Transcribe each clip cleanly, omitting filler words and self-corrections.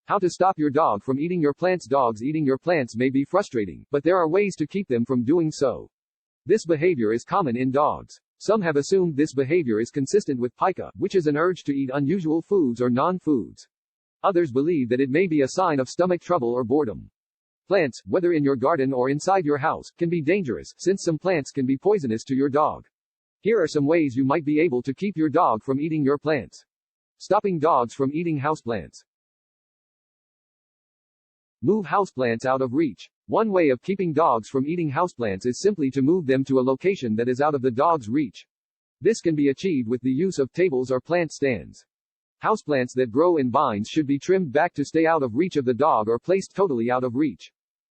How to stop your dog from eating your plants. Dogs eating your plants may be frustrating, but there are ways to keep them from doing so. This behavior is common in dogs. Some have assumed this behavior is consistent with pica, which is an urge to eat unusual foods or non-foods. Others believe that it may be a sign of stomach trouble or boredom. Plants, whether in your garden or inside your house, can be dangerous, since some plants can be poisonous to your dog. Here are some ways you might be able to keep your dog from eating your plants. Stopping dogs from eating houseplants. Move houseplants out of reach. One way of keeping dogs from eating houseplants is simply to move them to a location that is out of the dog's reach. This can be achieved with the use of tables or plant stands. Houseplants that grow in vines should be trimmed back to stay out of reach of the dog or placed totally out of reach.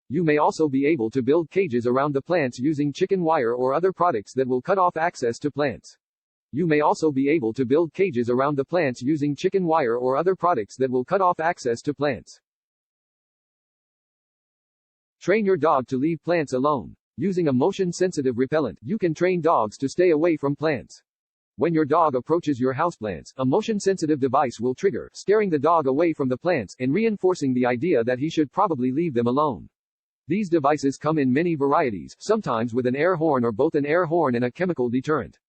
You may also be able to build cages around the plants using chicken wire or other products that will cut off access to plants. You may also be able to build cages around the plants using chicken wire or other products that will cut off access to plants. Train your dog to leave plants alone. Using a motion-sensitive repellent, you can train dogs to stay away from plants. When your dog approaches your houseplants, a motion-sensitive device will trigger, scaring the dog away from the plants, and reinforcing the idea that he should probably leave them alone. These devices come in many varieties, sometimes with an air horn or both an air horn and a chemical deterrent.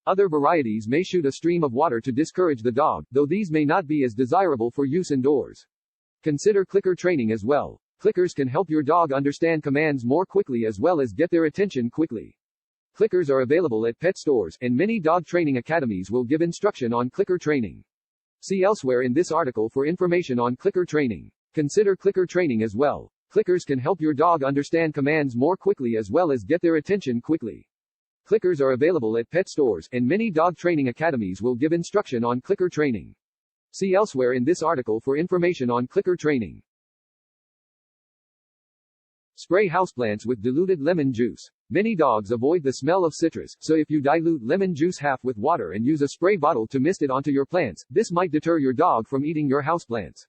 Other varieties may shoot a stream of water to discourage the dog, though these may not be as desirable for use indoors. Consider clicker training as well. Clickers can help your dog understand commands more quickly as well as get their attention quickly. Clickers are available at pet stores, and many dog training academies will give instruction on clicker training. See elsewhere in this article for information on clicker training. Consider clicker training as well. Clickers can help your dog understand commands more quickly as well as get their attention quickly. Clickers are available at pet stores, and many dog training academies will give instruction on clicker training. See elsewhere in this article for information on clicker training. Spray houseplants with diluted lemon juice. Many dogs avoid the smell of citrus, so if you dilute lemon juice half with water and use a spray bottle to mist it onto your plants, this might deter your dog from eating your houseplants.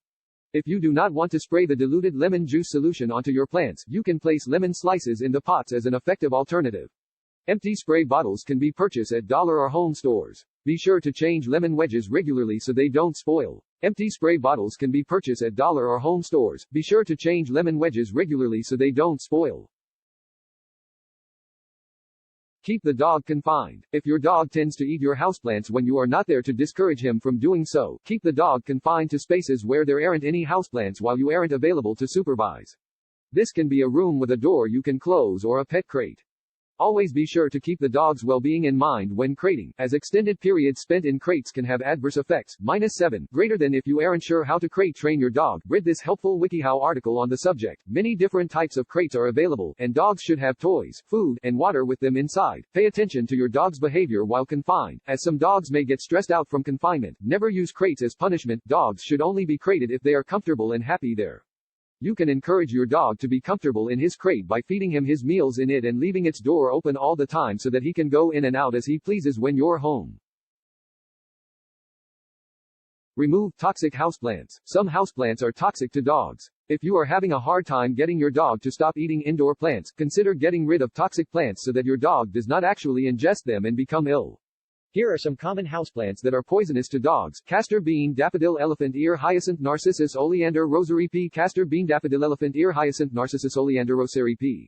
If you do not want to spray the diluted lemon juice solution onto your plants, you can place lemon slices in the pots as an effective alternative. Empty spray bottles can be purchased at dollar or home stores. Be sure to change lemon wedges regularly so they don't spoil. Empty spray bottles can be purchased at dollar or home stores. Be sure to change lemon wedges regularly so they don't spoil. Keep the dog confined. If your dog tends to eat your houseplants when you are not there to discourage him from doing so, keep the dog confined to spaces where there aren't any houseplants while you aren't available to supervise. This can be a room with a door you can close or a pet crate. Always be sure to keep the dog's well-being in mind when crating, as extended periods spent in crates can have adverse effects. -7, greater than if you aren't sure how to crate train your dog. Read this helpful WikiHow article on the subject. Many different types of crates are available, and dogs should have toys, food, and water with them inside. Pay attention to your dog's behavior while confined, as some dogs may get stressed out from confinement. Never use crates as punishment. Dogs should only be crated if they are comfortable and happy there. You can encourage your dog to be comfortable in his crate by feeding him his meals in it and leaving its door open all the time so that he can go in and out as he pleases when you're home. Remove toxic houseplants. Some houseplants are toxic to dogs. If you are having a hard time getting your dog to stop eating indoor plants, consider getting rid of toxic plants so that your dog does not actually ingest them and become ill. Here are some common houseplants that are poisonous to dogs: castor bean, daffodil, elephant ear, hyacinth, narcissus, oleander, rosary pea. Castor bean, daffodil, elephant ear, hyacinth, narcissus, oleander, rosary pea.